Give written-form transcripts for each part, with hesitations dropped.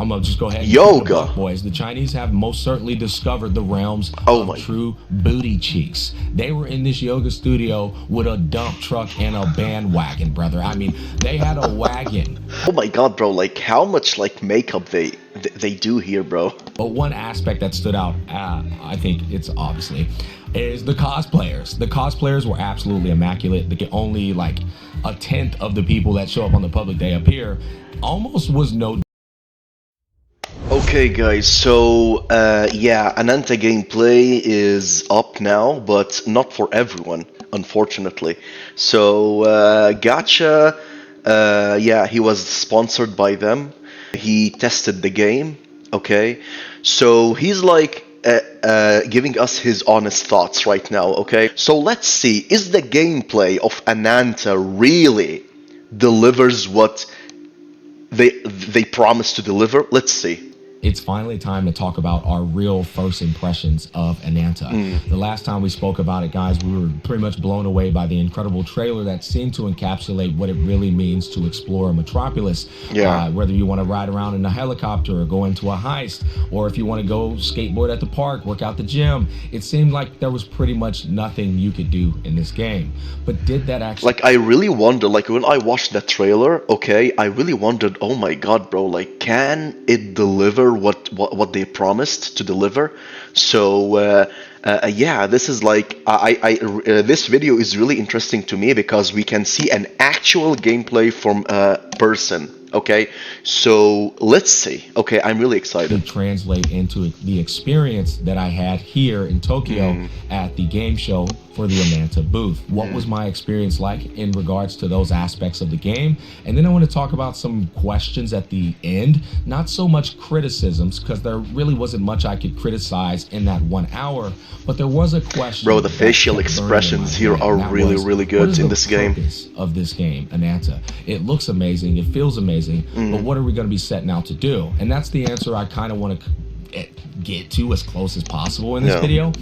I'm gonna just go ahead and keep it a Yoga. buck, boys. The Chinese have most certainly discovered the realms Oh of my. true booty cheeks. They were in this yoga studio with a dump truck and a bandwagon, brother. I mean, they had a wagon. Oh my god, bro. Like how much like makeup they do here, bro. But one aspect that stood out, I think it's obviously, is the cosplayers. The cosplayers were absolutely immaculate. Only like a tenth of the people that show up on the public day appear. Almost was no. Okay, guys, so yeah, Ananta gameplay is up now, but not for everyone, unfortunately. So, Gacha, yeah, he was sponsored by them. He tested the game, okay? So, he's like giving us his honest thoughts right now, okay? So, let's see, is the gameplay of Ananta really delivers what they promised to deliver? Let's see. It's finally time to talk about our real first impressions of Ananta. The last time we spoke about it, guys, we were pretty much blown away by the incredible trailer that seemed to encapsulate what it really means to explore a metropolis. Yeah. Whether you want to ride around in a helicopter or go into a heist, or if you want to go skateboard at the park, work out the gym, it seemed like there was pretty much nothing you could do in this game. But did that actually... Like, I really wonder, like, when I watched that trailer, okay, I really wondered, oh my god, bro, like, can it deliver what they promised to deliver? So, yeah, this is like, this video is really interesting to me because we can see an actual gameplay from a person. Okay, so let's see. Okay, I'm really excited. translate into the experience that I had here in Tokyo at the game show for the Ananta booth. What was my experience like in regards to those aspects of the game? And then I want to talk about some questions at the end, not so much criticisms, because there really wasn't much I could criticize in that 1 hour, but there was a question. Bro, the facial expressions here are really, really good in this game. Of this game, Ananta. It looks amazing, it feels amazing, but what are we going to be setting out to do? And that's the answer I kind of want to get to as close as possible in this video.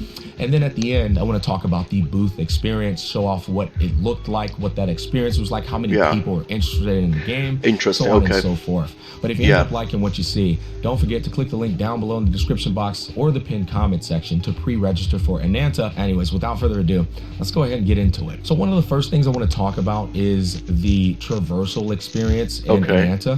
And then at the end, I want to talk about the booth experience, show off what it looked like, what that experience was like, how many people were interested in the game, so on and so forth. But if you end up liking what you see, don't forget to click the link down below in the description box or the pinned comment section to pre-register for Ananta. Anyways, without further ado, let's go ahead and get into it. So one of the first things I want to talk about is the traversal experience in Ananta.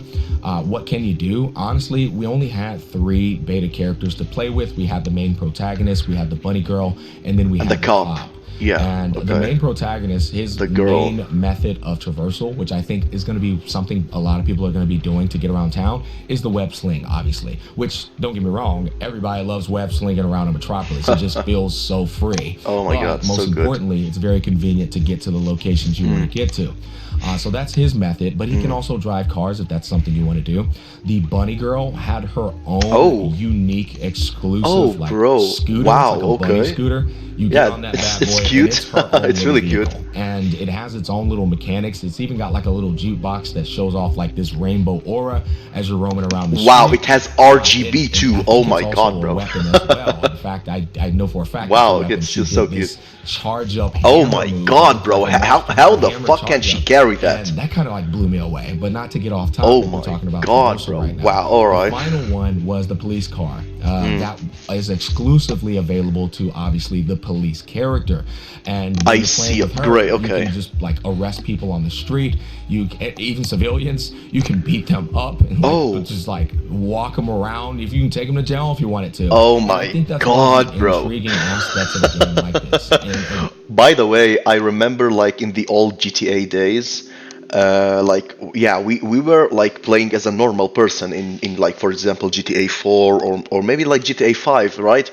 What can you do? Honestly, we only had 3 beta characters to play with. We had the main protagonist, we had the bunny girl, and then we had the cop. And the main protagonist, his main method of traversal, which I think is going to be something a lot of people are going to be doing to get around town, is the web sling, obviously. Which, don't get me wrong, everybody loves web slinging around a metropolis. It just feels so free. Oh my god, most importantly, it's very convenient to get to the locations you want to get to. So that's his method, but he can also drive cars if that's something you want to do. The bunny girl had her own unique, exclusive scooter. Wow, it's like a bunny scooter. You get on that bad boy, it's cute. It's, her own it's really vehicle. cute. And it has its own little mechanics. It's even got like a little jukebox that shows off like this rainbow aura as you're roaming around the street. Wow, it has RGB too. Oh my god, bro. Weapon as well. In fact, I know for a fact. Wow, it's just so cute. Charge up. Oh my god, bro. How the fuck can she carry that? And that kind of like blew me away. But not to get off topic. Oh my we're talking about god, bro. Right now. Wow, alright. The final one was the police car. That is exclusively available to obviously the police character. And I see. Great, okay. You can just like arrest people on the street. You even civilians. You can beat them up and just like walk them around. If you can take them to jail if you wanted to. Oh my god, bro. Intriguing aspects of a game like this. By the way, I remember like in the old GTA days, like we were like playing as a normal person in like, for example, GTA 4 or maybe like GTA 5, right?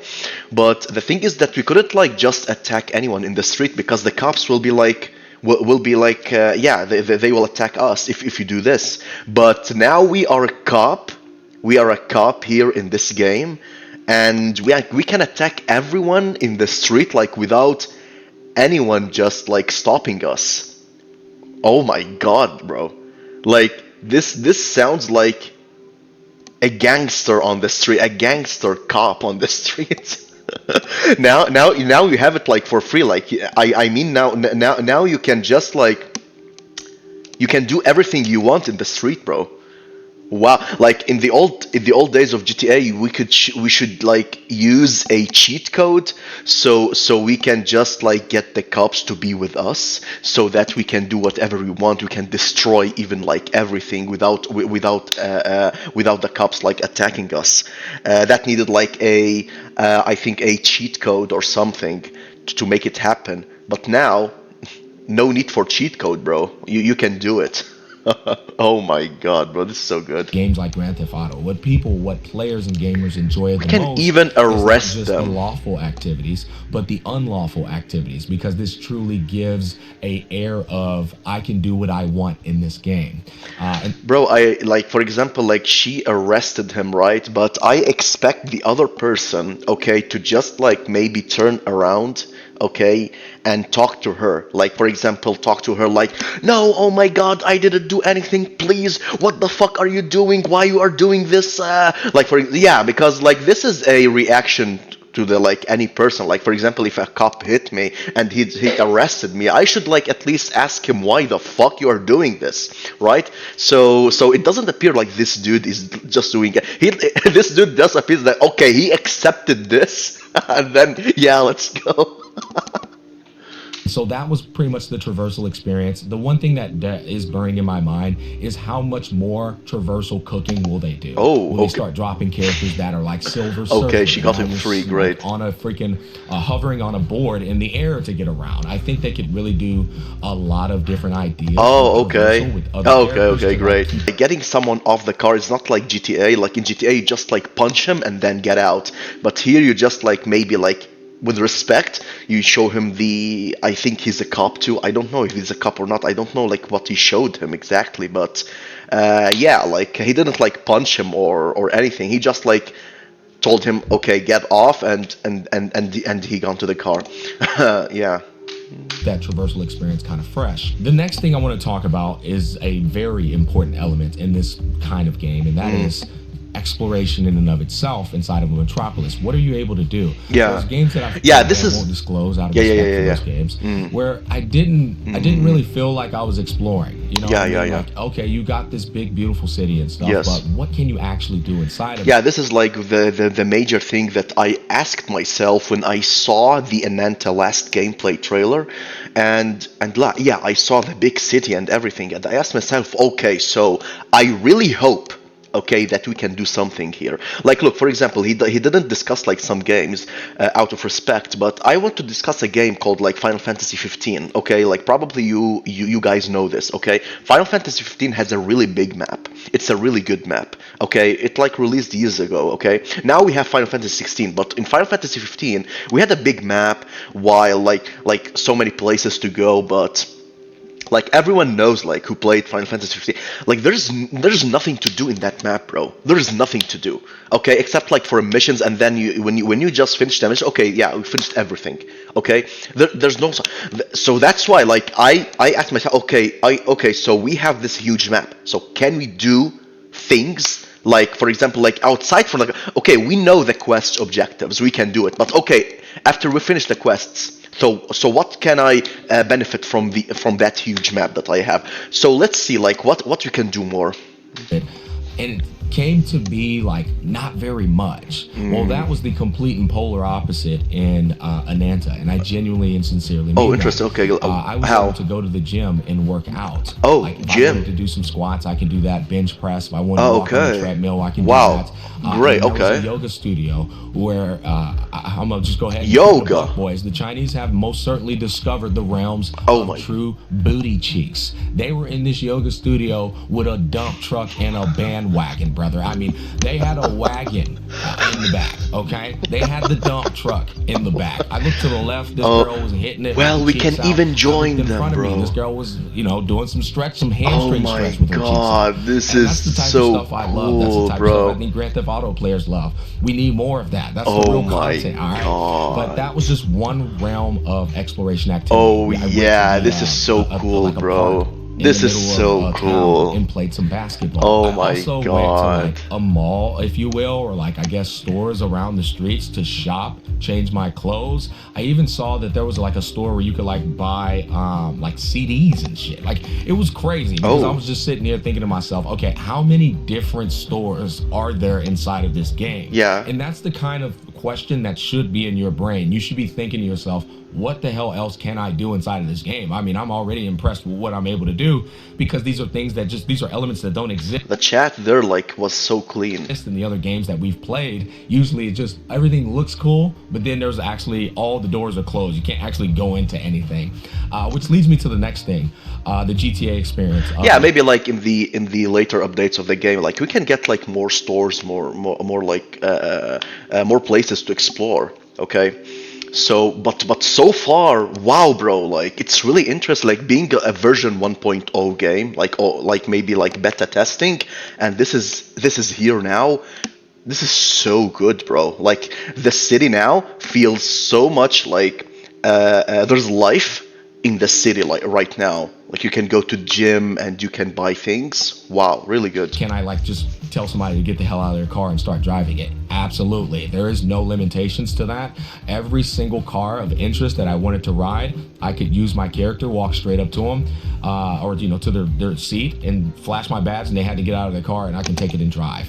But the thing is that we couldn't like just attack anyone in the street because the cops will be like they will attack us if you do this. But now we are a cop here in this game, and we can attack everyone in the street like without anyone just like stopping us. Oh my god, bro. Like this sounds like a gangster on the street, a gangster cop on the street. now you have it like for free. Like I mean now you can just like you can do everything you want in the street, bro. Wow, like in the old days of GTA, we should like use a cheat code so we can just like get the cops to be with us so that we can do whatever we want. We can destroy even like everything without the cops like attacking us. That needed like a I think a cheat code or something to make it happen. But now, no need for cheat code, bro. You can do it. Oh my god, bro, this is so good. Games like Grand Theft Auto, what players and gamers enjoy the Can most even is not arrest just the them. lawful activities, but the unlawful activities, because this truly gives a air of I can do what I want in this game. And Bro, I like for example, like she arrested him, right? But I expect the other person, okay, to just like maybe turn around, okay, and talk to her. Like for example, talk to her like, "No, oh my God, I didn't do anything. Please, what the fuck are you doing? Why you are doing this?" Like for yeah, because like this is a reaction to the like any person. Like for example, if a cop hit me and he arrested me, I should like at least ask him why the fuck you are doing this, right? So it doesn't appear like this dude is just doing it. He this dude just appears that okay, he accepted this and then yeah, let's go. so that was pretty much the traversal experience. The one thing that is burning in my mind is how much more traversal cooking will they do? Oh, Will they okay. start dropping characters that are like Silver Okay, Surfer? she and got now him you're free. like Great. on a freaking hovering on a board in the air to get around. I think they could really do a lot of different ideas. Oh, with traversal okay. with other Okay, characters okay, to, like, great. keep. Getting someone off the car is not like GTA. Like in GTA, you just like punch him and then get out. But here, you just like maybe like with respect, you show him the. I think he's a cop too. I don't know if he's a cop or not. I don't know like what he showed him exactly. But yeah, like he didn't like punch him or anything. He just like told him, okay, get off, and he got to the car. Yeah. That traversal experience kind of fresh. The next thing I want to talk about is a very important element in this kind of game, and that is exploration in and of itself inside of a metropolis. What are you able to do? Yeah. There's games that I've Yeah, played this that I is- won't disclose out of Yeah, yeah, respect yeah, for yeah. those games, where I didn't really feel like I was exploring. You know, Yeah, what I yeah, mean? yeah. Like, okay, you got this big, beautiful city and stuff, Yes. but what can you actually do inside of Yeah, it? this is like the major thing that I asked myself when I saw the Ananta last gameplay trailer, yeah, I saw the big city and everything, and I asked myself, okay, so I really hope, okay, that we can do something here. Like, look, for example, he didn't discuss like some games out of respect, but I want to discuss a game called like Final Fantasy 15. Okay, like probably you guys know this. Okay, Final Fantasy 15 has a really big map. It's a really good map. Okay, it like released years ago. Okay, now we have Final Fantasy 16, but in Final Fantasy 15 we had a big map, while like so many places to go, but like everyone knows, like who played Final Fantasy 15, like there's nothing to do in that map, bro. There's nothing to do, okay, except like for missions, and then when you just finish the mission, okay, yeah, we finished everything, okay. There's no, so that's why like I asked myself, okay, so we have this huge map, so can we do things like, for example, like outside from like, okay, we know the quest objectives, we can do it, but okay, after we finish the quests, so what can I benefit from that huge map that I have? So let's see like what you can do more. And it came to be like not very much. Well, that was the complete and polar opposite in Ananta, and I genuinely and sincerely mean Oh, that. interesting. Okay, I was how? able to go to the gym and work out. Oh, like if gym. I wanted to do some squats, I can do that. Bench press. If I wanted to Oh, walk on the okay. treadmill, I can Wow. do that. Great, And there was okay. a yoga studio where I'm gonna just go ahead and Yoga. shoot the buck, boys. The Chinese have most certainly discovered the realms Oh of my- true booty cheeks. They were in this yoga studio with a dump truck and a bandwagon, brother. I mean, they had a wagon in the back, okay? They had the dump truck in the back. I looked to the left, this Oh, girl was hitting it. well, with we the can cheeks out. even I join looked in them, front of me, bro. this girl was, doing some stretch, some Oh hamstring my stretch with her cheeks out. God, this And is that's the type so of stuff I love. That's the cool, type bro. of stuff I think Grand Theft Auto players love. We need more of that. That's Oh the real my content, all right? God. But that was just one realm of exploration activity. Oh I went to yeah, the, this is so a- cool, like a bro. park in the This is middle so of a town cool. and played some basketball. Oh I my also went to god. like a mall, if you will, or like I guess stores around the streets to shop, change my clothes. I even saw that there was like a store where you could like buy like CDs and shit. Like it was crazy because I Oh, was just sitting here thinking to myself, okay, how many different stores are there inside of this game? yeah. And that's the kind of question that should be in your brain. You should be thinking to yourself, what the hell else can I do inside of this game? I mean, I'm already impressed with what I'm able to do because these are things that just, these are elements that don't exist The chat there like was so clean. in the other games that we've played. Usually it just, everything looks cool, but then there's actually, all the doors are closed. You can't actually go into anything, which leads me to the next thing, the GTA experience. Yeah, maybe like in the later updates of the game, like we can get like more stores, more like more places to explore. Okay, so but so far, wow, bro, like it's really interesting. Like being a version 1.0 game, like maybe like beta testing, and this is here now. This is so good, bro. Like the city now feels so much like there's life in the city like right now. Like you can go to gym and you can buy things. Wow, really good. Can I like just tell somebody to get the hell out of their car and start driving it? Absolutely. There is no limitations to that. Every single car of interest that I wanted to ride, I could use my character, walk straight up to them, or to their seat and flash my badge, and they had to get out of their car, and I can take it and drive.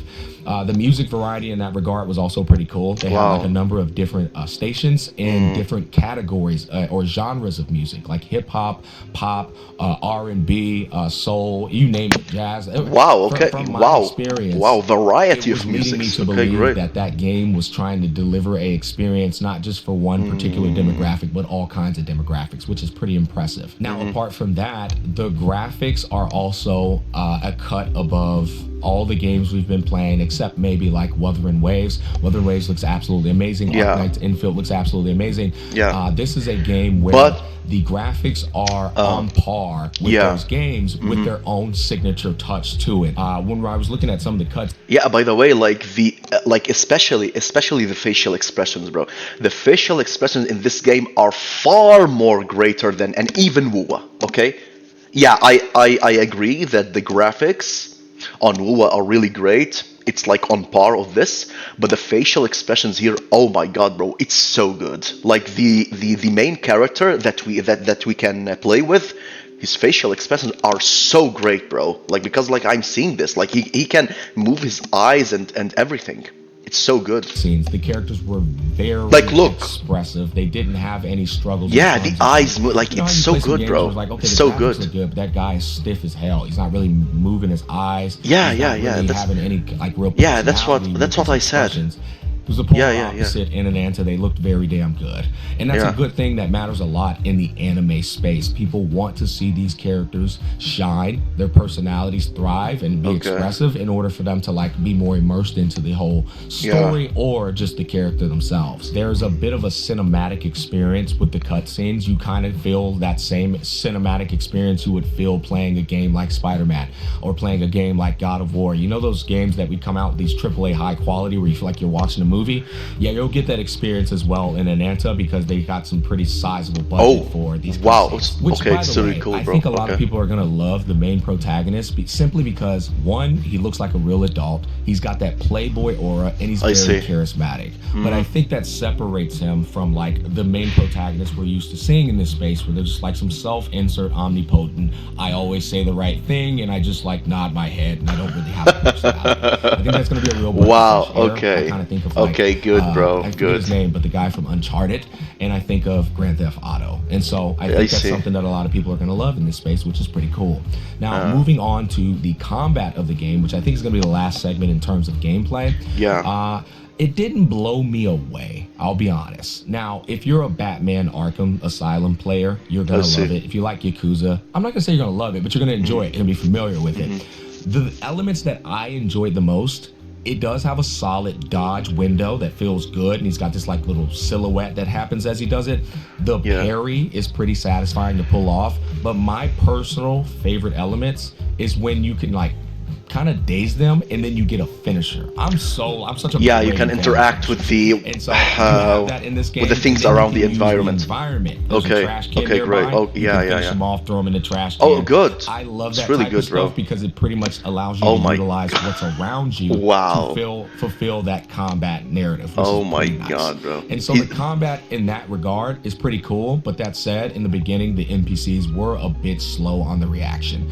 The music variety in that regard was also pretty cool. They had like a number of different stations in different categories or genres of music, like hip hop, pop, R&B, soul, you name it, jazz. Wow, okay. From my Wow. experience, Wow, it variety was of leading music. me to Okay, believe great. that game was trying to deliver a experience not just for one particular demographic, but all kinds of demographics, which is pretty impressive. Now, apart from that, the graphics are also a cut above all the games we've been playing, except maybe like Wuthering Waves. Wuthering Waves looks absolutely amazing. Yeah. Arknight's Infield looks absolutely amazing. Yeah. This is a game where But the graphics are on par with yeah. those games with their own signature touch to it. When I was looking at some of the cuts, Yeah, by the way, like the like especially the facial expressions, bro. The facial expressions in this game are far more greater than and even WoA, okay? Yeah, I agree that the graphics on WoA are really great. It's like on par of this, but the facial expressions here, oh my god, bro, it's so good. Like the main character that we can play with, his facial expressions are so great, bro. Like because like I'm seeing this, like he can move his eyes and everything. It's so good. scenes, the characters were very Like, look. expressive. They didn't have any struggles. Yeah, in the terms of, eyes move like you know how it's you so play some good, games bro. where it's like, okay, It's the so graphics good. look good, but that guy is stiff as hell. He's not really moving his eyes. Yeah, He's yeah, not yeah, really that's- having any like real. Yeah, that's what- personality that's with what his I said. expressions. It was the polar Yeah, yeah, yeah. opposite in Ananta. They looked very damn good. And that's Yeah. a good thing that matters a lot in the anime space. People want to see these characters shine, their personalities thrive and be Okay. expressive in order for them to like be more immersed into the whole story or just the character themselves. There's a bit of a cinematic experience with the cutscenes. You kind of feel that same cinematic experience you would feel playing a game like Spider-Man or playing a game like God of War. You know those games that would come out with these AAA high quality where you feel like you're watching a movie? Yeah, you'll get that experience as well in Ananta because they got some pretty sizable budget for these wow. cutscenes. Which, Okay, by it's the really way, cool, I bro. think a lot of Okay. people are going to love the main protagonist simply because, one, he looks like a real adult. He's got that playboy aura and he's I very see. charismatic. But I think that separates him from like the main protagonist we're used to seeing in this space where they're just like some self-insert omnipotent. I always say the right thing and I just like nod my head and I don't really have a personality. I think that's going to be a real breath of Wow, fresh air. okay. I kind of think of like, Okay, good, bro, I forget good. his name, but the guy from Uncharted, and I think of Grand Theft Auto. And so I think that's see. something that a lot of people are going to love in this space, which is pretty cool. Now, moving on to the combat of the game, which I think is going to be the last segment in terms of gameplay. Yeah. It didn't blow me away, I'll be honest. Now, if you're a Batman Arkham Asylum player, you're going I to see. love it. If you like Yakuza, I'm not going to say you're going to love it, but you're going to enjoy it and be familiar with it. The elements that I enjoyed the most, it does have a solid dodge window that feels good, and he's got this like little silhouette that happens as he does it. The Yeah. parry is pretty satisfying to pull off, but my personal favorite elements is when you can like kind of daze them, and then you get a finisher. I'm such a Yeah, you big can fan of interact with finishers. the And so you have that in this game, with the and things then you around can the use the environment. environment. There's a Okay, trash can okay, great. nearby. Oh, You yeah, can yeah, finish yeah. them off, throw them in the trash Oh, can. good. I love It's that really type good, of bro. stuff because it pretty much allows you Oh to my utilize what's around you Wow. to fulfill that combat narrative, which is Oh my pretty nice. God, bro. And so the combat in that regard is pretty cool. But that said, in the beginning, the NPCs were a bit slow on the reaction,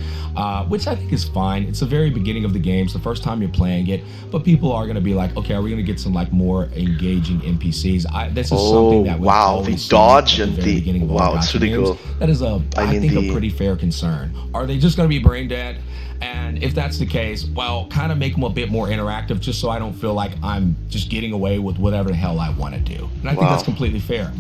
which I think is fine. It's the very beginning of the game. It's the first time you're playing it, but people are going to be like, okay, are we going to get some like more engaging NPCs? This is something that we've Wow, the always seen dodge at the and very the beginning of all wow, it's Gacha really games. cool. That is I mean think a the pretty fair concern. Are they just going to be brain dead? And if that's the case, well, kind of make them a bit more interactive, just so I don't feel like I'm just getting away with whatever the hell I want to do. And I think that's wow. completely fair.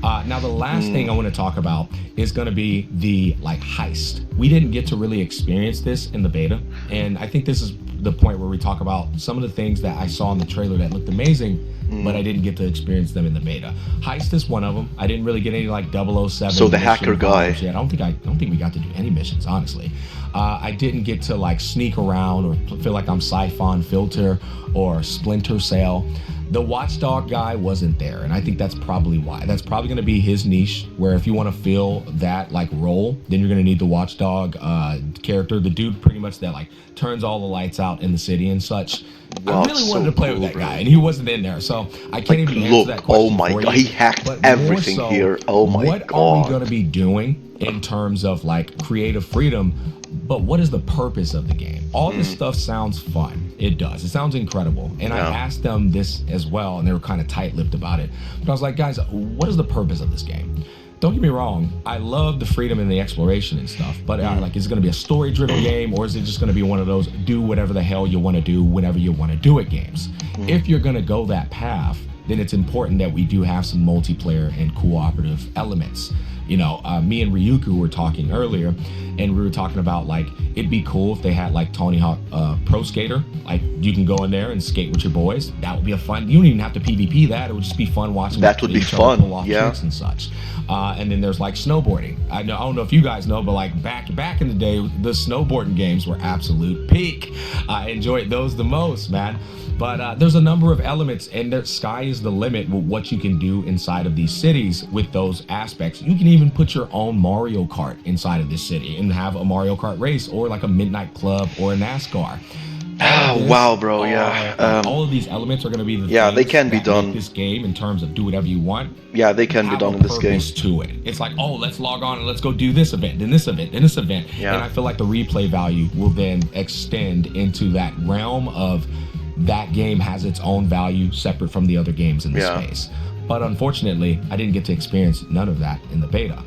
Now, the last thing I want to talk about is going to be the like heist. We didn't get to really experience this in the beta, and I think this is the point where we talk about some of the things that I saw in the trailer that looked amazing, but I didn't get to experience them in the beta. Heist is one of them. I didn't really get any like 007. So the hacker guy. Yet. I don't think we got to do any missions, honestly. I didn't get to like sneak around or feel like I'm Siphon Filter or Splinter Cell. The watchdog guy wasn't there, and I think that's probably why. That's probably going to be his niche, where if you want to fill that like role, then you're going to need the watchdog character, the dude pretty much that like turns all the lights out in the city and such. Wow, I really so wanted to play cool, with that bro. guy, and he wasn't in there, so I can't even answer Look, that question oh my for God, you. he hacked But more everything so, here. Oh my what are we God. going to be doing in terms of like creative freedom? But what is the purpose of the game? All this stuff sounds fun. It does. It sounds incredible. And I Yeah. asked them this as well, and they were kind of tight-lipped about it. But I was like, guys, what is the purpose of this game? Don't get me wrong, I love the freedom and the exploration and stuff, but like, is it going to be a story-driven game, or is it just going to be one of those do whatever the hell you want to do whenever you want to do it games? If you're going to go that path, then it's important that we do have some multiplayer and cooperative elements. You know, me and Ryuku were talking earlier, and we were talking about like it'd be cool if they had like Tony Hawk Pro Skater. Like you can go in there and skate with your boys. That would be a fun. You don't even have to PvP that. It would just be fun watching. That would be each other fun, pull off yeah. tricks and such. And then there's like snowboarding. I don't know if you guys know, but like back in the day, the snowboarding games were absolute peak. I enjoyed those the most, man. But there's a number of elements, and the sky is the limit with what you can do inside of these cities with those aspects. You can even put your own Mario Kart inside of this city and have a Mario Kart race, or like a midnight club or a NASCAR. Oh, wow, bro, yeah. All of these elements are going to be the Yeah, they things can be that done. make this game in terms of do whatever you want. Yeah, they can be Have done a in this game. purpose to it. It's like, oh, let's log on and let's go do this event, then this event, then this event. Yeah. And I feel like the replay value will then extend into that realm of that game has its own value separate from the other games in the Yeah. space. But unfortunately, I didn't get to experience none of that in the beta.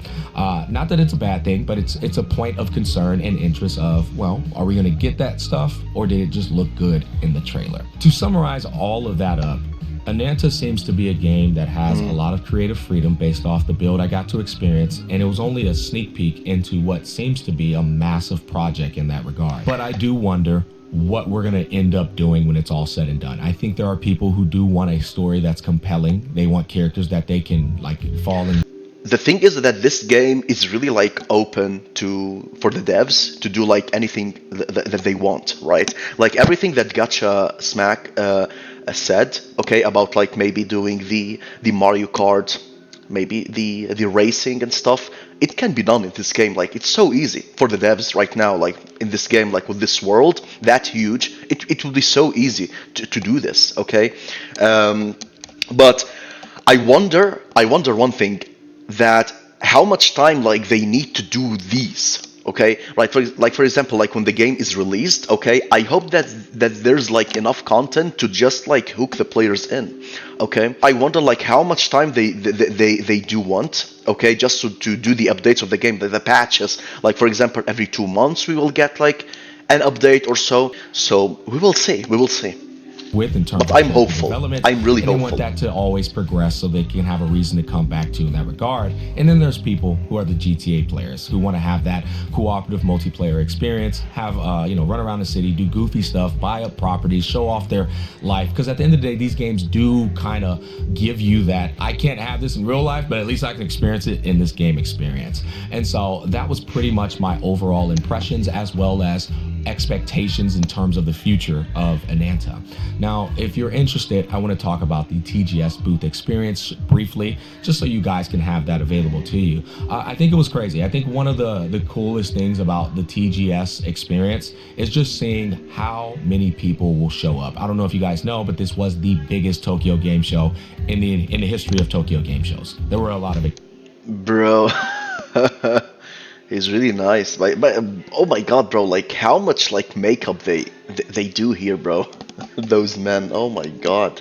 Not that it's a bad thing, but it's a point of concern and interest of, well, are we going to get that stuff, or did it just look good in the trailer? To summarize all of that up, Ananta seems to be a game that has a lot of creative freedom based off the build I got to experience, and it was only a sneak peek into what seems to be a massive project in that regard. But I do wonder what we're going to end up doing when it's all said and done. I think there are people who do want a story that's compelling. They want characters that they can like fall in. The thing is that this game is really like open for the devs to do like anything that they want, right? Like everything that Gacha Smack said, okay, about like maybe doing the Mario Kart, maybe the racing and stuff, it can be done in this game. Like it's so easy for the devs right now, like in this game, like with this world that huge, it will be so easy to do this, okay? But I wonder one thing, that how much time like they need to do these, okay? Right, for example, like when the game is released, okay, I hope that there's like enough content to just like hook the players in, okay? I wonder like how much time they do want, okay, just to do the updates of the game, the patches. Like for example, every 2 months we will get like an update or so. So we will see. with in terms But of I'm character hopeful. development. I'm really and they hopeful. want that to always progress so they can have a reason to come back to in that regard. And then there's people who are the GTA players who want to have that cooperative multiplayer experience, have run around the city, do goofy stuff, buy up properties, show off their life. Because at the end of the day, these games do kind of give you that I can't have this in real life, but at least I can experience it in this game experience. And so that was pretty much my overall impressions, as well as expectations in terms of the future of Ananta. Now, if you're interested, I want to talk about the TGS booth experience briefly, just so you guys can have that available to you. I think it was crazy. I think one of the coolest things about the TGS experience is just seeing how many people will show up. I don't know if you guys know, but this was the biggest Tokyo game show in the history of Tokyo game shows. There were a lot of it. Bro. He's really nice, but oh my god, bro! Like how much like makeup they do here, bro. Those men, oh my god.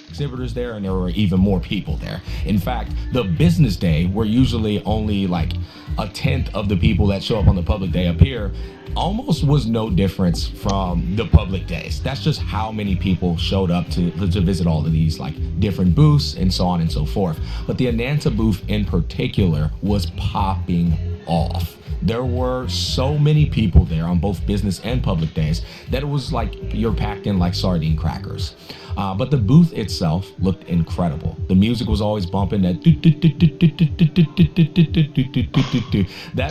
Exhibitors there, and there were even more people there. In fact, the business day, where usually only like a tenth of the people that show up on the public day appear, almost was no difference from the public days. That's just how many people showed up to visit all of these like different booths and so on and so forth. But the Ananta booth in particular was popping off. There were so many people there on both business and public days that it was like you're packed in like sardine crackers. But the booth itself looked incredible. The music was always bumping that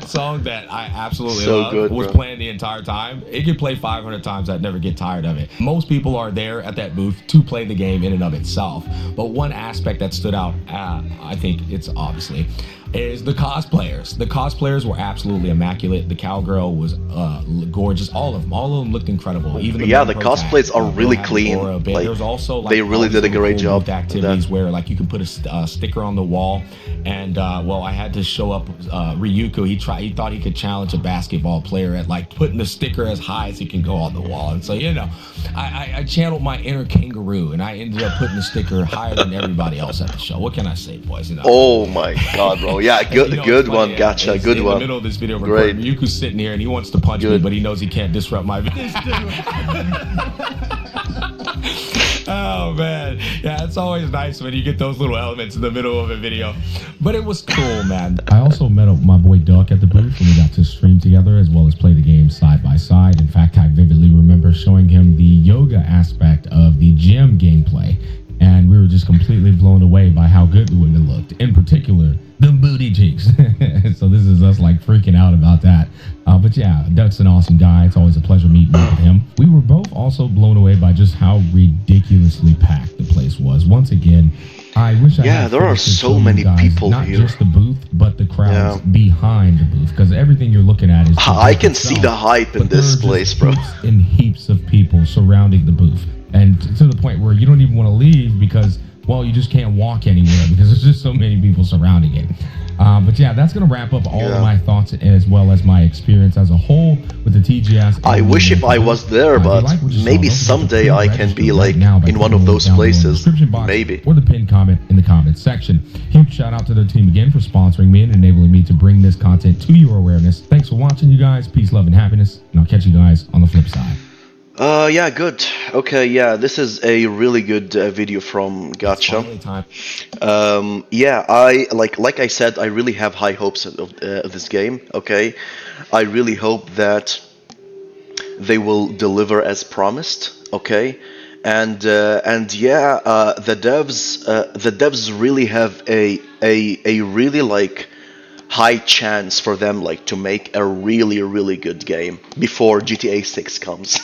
song that I absolutely love was playing the entire time. It could play 500 times. I'd never get tired of it. Most people are there at that booth to play the game in and of itself. But one aspect that stood out, I think it's obviously, is the cosplayers. The cosplayers were absolutely immaculate. The cowgirl was gorgeous. All of them looked incrable. Even the cosplays are really clean. Like, there's also like they really did a great job. Activities where like you can put a sticker on the wall, and I had to show up Ryuko. He thought he could challenge a basketball player at like putting the sticker as high as he can go on the wall. And so I channeled my inner kangaroo, and I ended up putting the sticker higher than everybody else at the show. What can I say, boys? Oh my god, bro. Yeah, good one, Gacha, good one. In the middle of this video recording, Ryuko's sitting here and he wants to punch me, but he knows he can't disrupt my video. Oh man, yeah, it's always nice when you get those little elements in the middle of a video. But it was cool, man. I also met up with my boy Duck at the booth, and we got to stream together as well as play the game side by side. In fact, I vividly remember showing him the yoga aspect of the gym gameplay, and we were just completely blown away by how good the women looked. In particular, the booty cheeks. So this is us like freaking out about that. But yeah, Duck's an awesome guy. It's always a pleasure meeting up with him. We were both also blown away by just how ridiculously packed the place was. Once again, I wish I had there are so many people not here. Not just the booth, but the crowds behind the booth, because everything you're looking at is. I can see the hype in this place, bro. Heaps and heaps of people surrounding the booth, and to the point where you don't even want to leave because, well, you just can't walk anywhere because there's just so many people surrounding it. But yeah, that's going to wrap up all of my thoughts as well as my experience as a whole with the TGS. I wish if I was there, but maybe someday I can be like in one of those places. Maybe. Or the pinned comment in the comments section. Huge shout out to the team again for sponsoring me and enabling me to bring this content to your awareness. Thanks for watching, you guys. Peace, love, and happiness. And I'll catch you guys on the flip side. Yeah, good. Okay, yeah, this is a really good video from Gacha. Yeah, I like I said, I really have high hopes of this game. Okay, I really hope that they will deliver as promised. Okay, and yeah, the devs really have a really like high chance for them like to make a really good game before GTA 6 comes.